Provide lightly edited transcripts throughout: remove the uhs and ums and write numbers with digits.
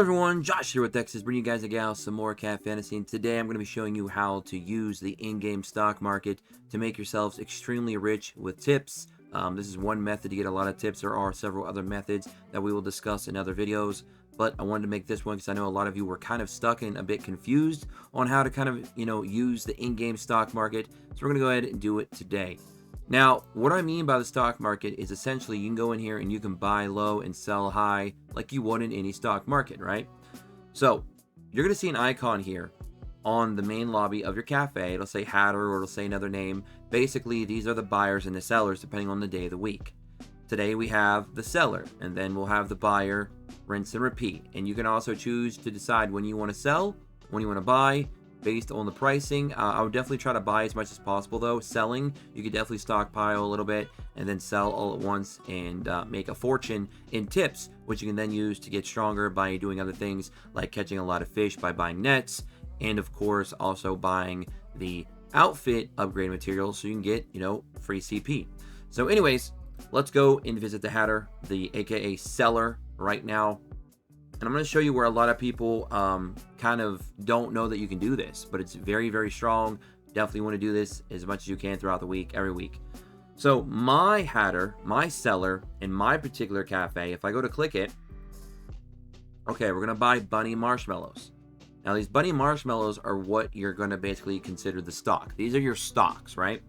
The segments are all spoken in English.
everyone, Josh here with Texas, bringing you guys and gals some more cat fantasy, and today I'm going to be showing you how to use the in-game stock market to make yourselves extremely rich with tips. This is one method to get a lot of tips. There are several other methods that we will discuss in other videos, but I wanted to make this one because I know a lot of you were kind of stuck and a bit confused on how to kind of, use the in-game stock market. So we're going to go ahead and do it today. Now, what I mean by the stock market is essentially you can go in here and you can buy low and sell high like you would in any stock market, right? So you're going to see an icon here on the main lobby of your cafe. It'll say Hatter or it'll say another name. Basically, these are the buyers and the sellers depending on the day of the week. Today we have the seller, and then we'll have the buyer, rinse and repeat. And you can also choose to decide when you want to sell, when you want to buy, based on the pricing. I would definitely try to buy as much as possible though. Selling, you could definitely stockpile a little bit and then sell all at once and make a fortune in tips, which you can then use to get stronger by doing other things like catching a lot of fish by buying nets, and of course also buying the outfit upgrade materials so you can get, free CP. So anyways, let's go and visit the Hatter, the aka seller, right now. And I'm going to show you where a lot of people kind of don't know that you can do this, but it's very, very strong. Definitely want to do this as much as you can throughout the week, every week. So my Hatter, my seller in my particular cafe, if I go to click it, okay, we're going to buy bunny marshmallows. Now these bunny marshmallows are what you're going to basically consider the stock. These are your stocks, right?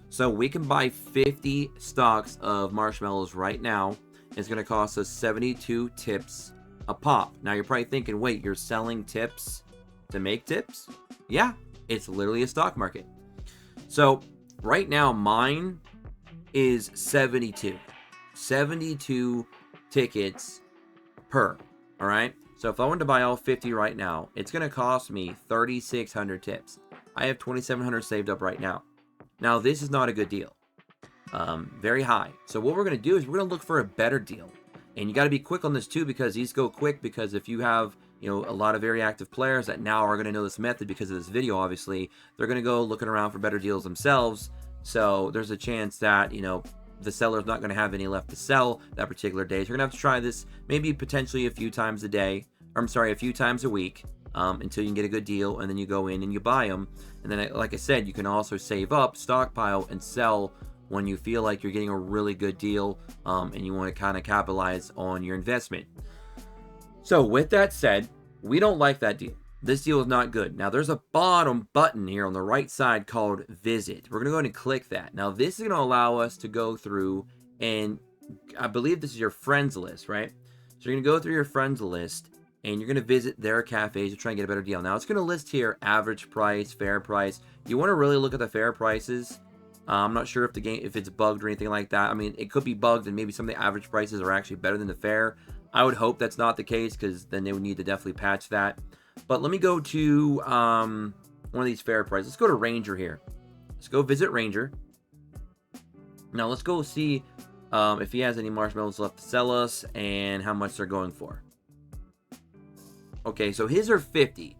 So we can buy 50 stocks of marshmallows right now. It's going to cost us 72 tips a pop. Now you're probably thinking, wait, you're selling tips to make tips? Yeah, it's literally a stock market. So right now mine is 72 tickets per. All right, so if I wanted to buy all 50 right now, it's going to cost me 3,600 tips. I have 2,700 saved up right now. Now this is not a good deal, very high. So what we're going to do is we're going to look for a better deal. And you got to be quick on this too, because these go quick. Because if you have, a lot of very active players that now are going to know this method because of this video, obviously, they're going to go looking around for better deals themselves. So there's a chance that, the seller's not going to have any left to sell that particular day. So you're going to have to try this maybe potentially a few times a day, or a few times a week, until you can get a good deal. And then you go in and you buy them. And then, like I said, you can also save up, stockpile, and sell when you feel like you're getting a really good deal, and you want to kind of capitalize on your investment. So with that said, we don't like that deal. This deal is not good. Now there's a bottom button here on the right side called visit. We're going to go ahead and click that. Now this is going to allow us to go through, and I believe this is your friends list, right? So you're going to go through your friends list and you're going to visit their cafes to try and get a better deal. Now it's going to list here average price, fair price. You want to really look at the fair prices. I'm not sure if the game, if it's bugged or anything like that. I mean, it could be bugged and maybe some of the average prices are actually better than the fair. I would hope that's not the case, because then they would need to definitely patch that. But let me go to one of these fair prices. Let's go to Ranger here. Let's go visit Ranger. Now let's go see if he has any marshmallows left to sell us and how much they're going for. Okay, so his are 50.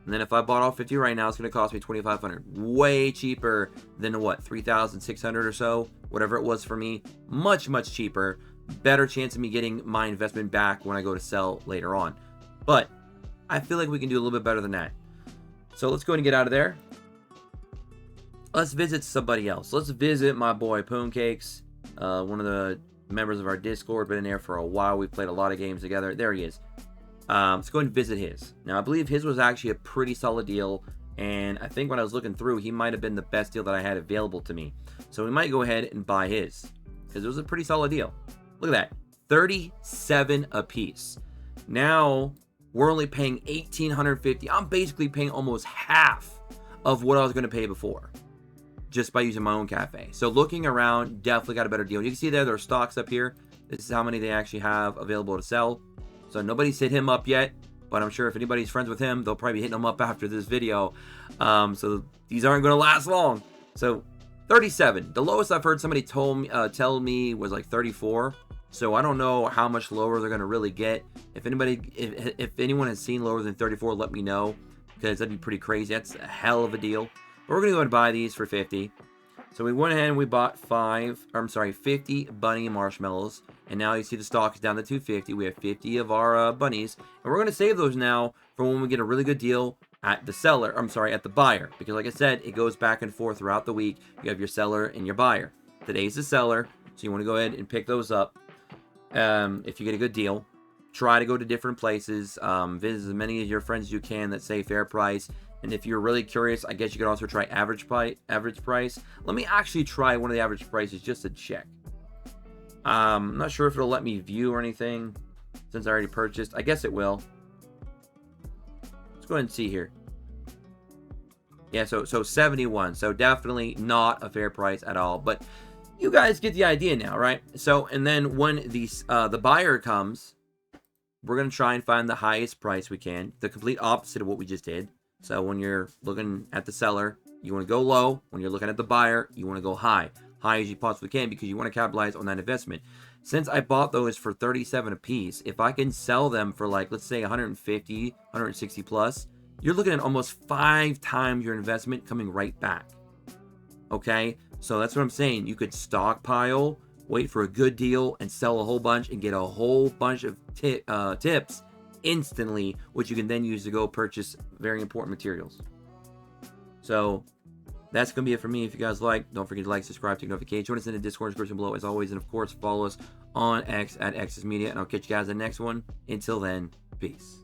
And then if I bought all 50 right now, it's going to cost me 2,500. Way cheaper than what, 3,600 or so, whatever it was for me. Much, much cheaper. Better chance of me getting my investment back when I go to sell later on. But I feel like we can do a little bit better than that. So let's go ahead and get out of there. Let's visit somebody else. Let's visit my boy Pooncakes, one of the members of our Discord. Been in there for a while. We've played a lot of games together. There he is. Let's go and visit his. Now, I believe his was actually a pretty solid deal, and I think when I was looking through, he might have been the best deal that I had available to me. So we might go ahead and buy his, because it was a pretty solid deal. Look at that, 37 a piece. Now we're only paying 1,850. I'm basically paying almost half of what I was going to pay before, just by using my own cafe. So looking around, definitely got a better deal. You can see there are stocks up here. This is how many they actually have available to sell. So nobody's hit him up yet, but I'm sure if anybody's friends with him, they'll probably be hitting him up after this video. So these aren't going to last long. So 37. The lowest I've heard somebody tell me was like 34. So I don't know how much lower they're going to really get. If anyone has seen lower than 34, let me know, because that'd be pretty crazy. That's a hell of a deal. But we're going to go and buy these for 50. So we went ahead and we bought 50 bunny marshmallows. and now you see the stock is down to 250. We have 50 of our bunnies, and we're going to save those now for when we get a really good deal at the seller. I'm sorry, at the buyer, because like I said, it goes back and forth throughout the week. You have your seller and your buyer. Today's the seller, so you want to go ahead and pick those up. If you get a good deal, try to go to different places. Visit as many of your friends as you can that say fair price. And if you're really curious, I guess you could also try average price. Let me actually try one of the average prices just to check. I'm not sure if it'll let me view or anything since I already purchased. I guess it will. Let's go ahead and see here. Yeah, so 71. So definitely not a fair price at all. But you guys get the idea now, right? So, and then when the buyer comes, we're going to try and find the highest price we can. The complete opposite of what we just did. So when you're looking at the seller, you want to go low. When you're looking at the buyer, you want to go high. High as you possibly can, because you want to capitalize on that investment. Since I bought those for 37 a piece, if I can sell them for, like, let's say 150, 160 plus, you're looking at almost 5 times your investment coming right back. Okay? So that's what I'm saying. You could stockpile, wait for a good deal, and sell a whole bunch and get a whole bunch of tips instantly, which you can then use to go purchase very important materials. So that's going to be it for me. If you guys like, don't forget to like, subscribe, take notifications. Join us in the Discord description below as always. And of course, follow us on X at XS Media. And I'll catch you guys in the next one. Until then, peace.